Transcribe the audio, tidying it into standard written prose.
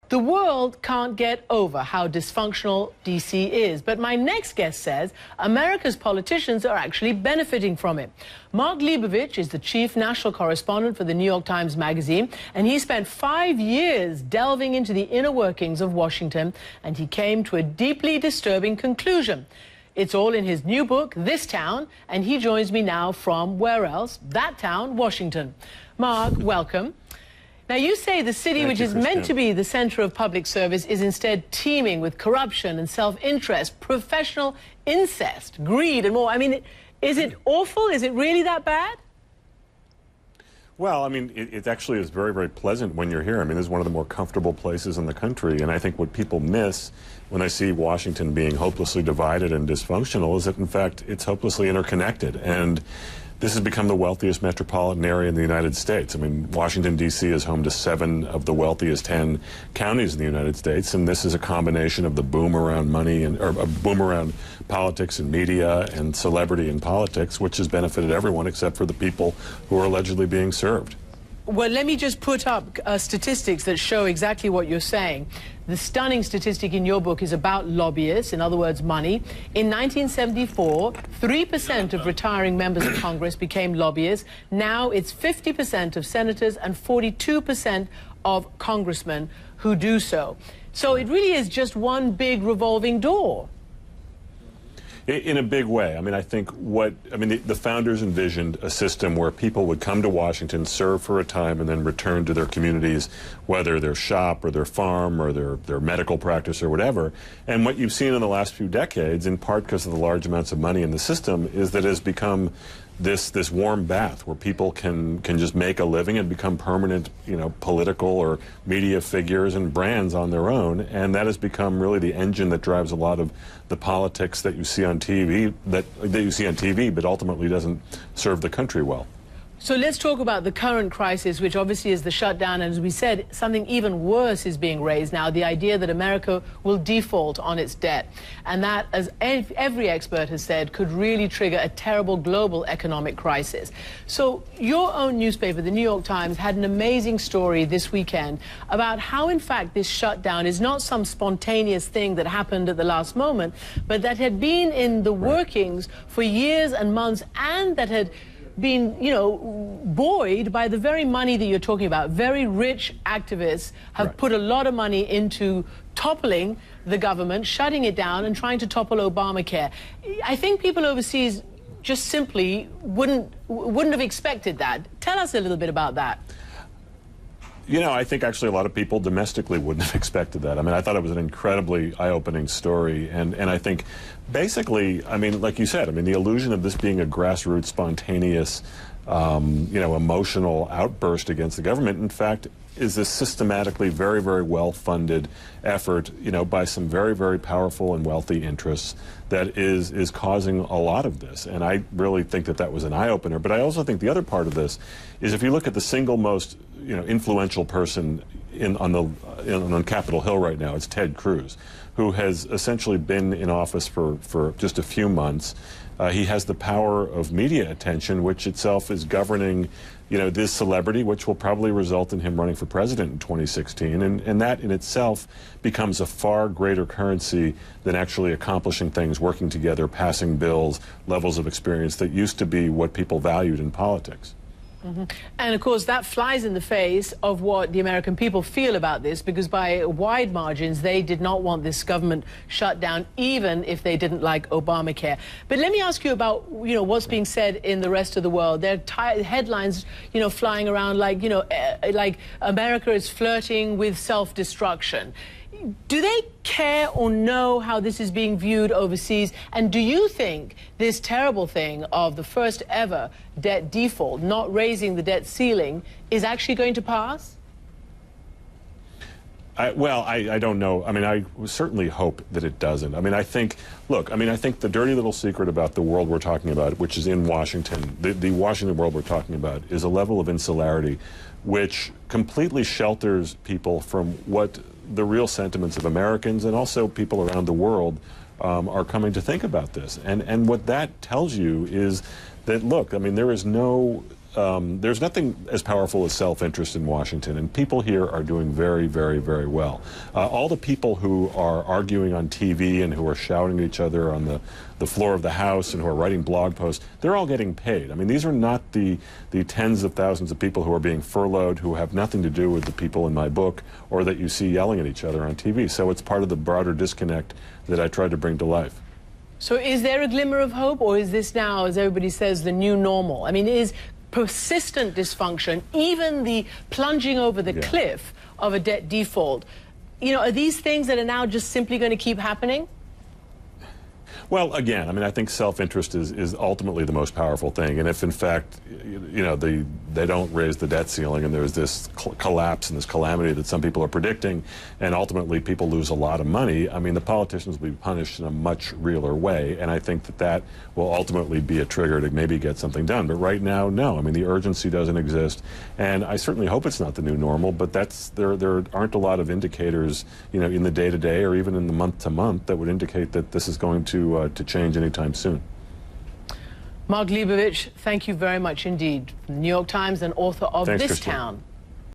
The world can't get over how dysfunctional D.C. is, but my next guest says America's politicians are actually benefiting from it. Mark Leibovich is the chief national correspondent for the New York Times Magazine, and he spent 5 years delving into the inner workings of Washington, and he came to a deeply disturbing conclusion. It's all in his new book, This Town, and he joins me now from where else? That town, Washington. Mark, welcome. Now, you say the city, which is meant to be the center of public service, is instead teeming with corruption and self-interest, professional incest, greed, and more. I mean, is it awful? Is it really that bad? Well, I mean, it actually is very, very pleasant when you're here. I mean, this is one of the more comfortable places in the country, and I think what people miss when they see Washington being hopelessly divided and dysfunctional is that, in fact, it's hopelessly interconnected. And this has become the wealthiest metropolitan area in the United States. I mean, Washington, D.C. is home to 7 of the wealthiest 10 counties in the United States, and this is a combination of the boom around money or a boom around politics and media and celebrity in politics, which has benefited everyone except for the people who are allegedly being served. Well, let me just put up statistics that show exactly what you're saying. The stunning statistic in your book is about lobbyists, in other words, money. In 1974, 3% of retiring members of Congress became lobbyists. Now it's 50% of senators and 42% of congressmen who do so. So it really is just one big revolving door. In a big way. I mean, I think the founders envisioned a system where people would come to Washington, serve for a time, and then return to their communities, whether their shop or their farm or their medical practice or whatever. And what you've seen in the last few decades, in part because of the large amounts of money in the system, is that it has become this warm bath where people can just make a living and become permanent, political or media figures and brands on their own, and that has become really the engine that drives a lot of the politics that you see on TV, but ultimately doesn't serve the country well. So let's talk about the current crisis, which obviously is the shutdown. And as we said, something even worse is being raised now, the idea that America will default on its debt. And that, as every expert has said, could really trigger a terrible global economic crisis. So your own newspaper, the New York Times, had an amazing story this weekend about how, in fact, this shutdown is not some spontaneous thing that happened at the last moment, but that had been in the workings for years and months, and that had been, buoyed by the very money that you're talking about. Very rich activists have put a lot of money into toppling the government, shutting it down, and trying to topple Obamacare. I think people overseas just simply wouldn't have expected that. Tell us a little bit about that. I think actually a lot of people domestically wouldn't have expected that. I mean, I thought it was an incredibly eye-opening story, and I think basically, I mean, like you said, I mean, the illusion of this being a grassroots, spontaneous, emotional outburst against the government, in fact, is this systematically very, very well-funded effort, by some very, very powerful and wealthy interests that is causing a lot of this. And I really think that that was an eye-opener. But I also think the other part of this is if you look at the single most, influential person on Capitol Hill right now, it's Ted Cruz, who has essentially been in office for just a few months. He has the power of media attention, which itself is governing, this celebrity, which will probably result in him running for president in 2016. And that in itself becomes a far greater currency than actually accomplishing things, working together, passing bills, levels of experience that used to be what people valued in politics. Mm-hmm. And of course that flies in the face of what the American people feel about this, because by wide margins they did not want this government shut down, even if they didn't like Obamacare. But let me ask you about what's being said in the rest of the world. There are headlines flying around like like America is flirting with self-destruction. Do they care or know how this is being viewed overseas? And do you think this terrible thing of the first ever debt default, not raising the debt ceiling, is actually going to pass? I don't know. I mean, I certainly hope that it doesn't. I mean, I think the dirty little secret about the world we're talking about, which is in Washington, the Washington world we're talking about, is a level of insularity which completely shelters people from what the real sentiments of Americans and also people around the world are coming to think about this. And what that tells you is that, look, I mean, there is no there's nothing as powerful as self-interest in Washington, and people here are doing very, very, very well. All the people who are arguing on TV and who are shouting at each other on the floor of the House and who are writing blog posts, they're all getting paid. I mean, these are not the tens of thousands of people who are being furloughed, who have nothing to do with the people in my book or that you see yelling at each other on TV. So it's part of the broader disconnect that I tried to bring to life. So is there a glimmer of hope, or is this now, as everybody says, the new normal? I mean, is persistent dysfunction, even the plunging over the cliff of a debt default, you know, are these things that are now just simply going to keep happening? Well, again, I mean, I think self-interest is ultimately the most powerful thing. And if, in fact, you know, they don't raise the debt ceiling and there's this collapse and this calamity that some people are predicting, and ultimately people lose a lot of money, I mean, the politicians will be punished in a much realer way. And I think that will ultimately be a trigger to maybe get something done. But right now, no. I mean, the urgency doesn't exist. And I certainly hope it's not the new normal, but there aren't a lot of indicators, you know, in the day-to-day or even in the month-to-month that would indicate that this is going to change anytime soon. Mark Leibovich, thank you very much indeed. From the New York Times and author of Thanks, This Christiane. Town.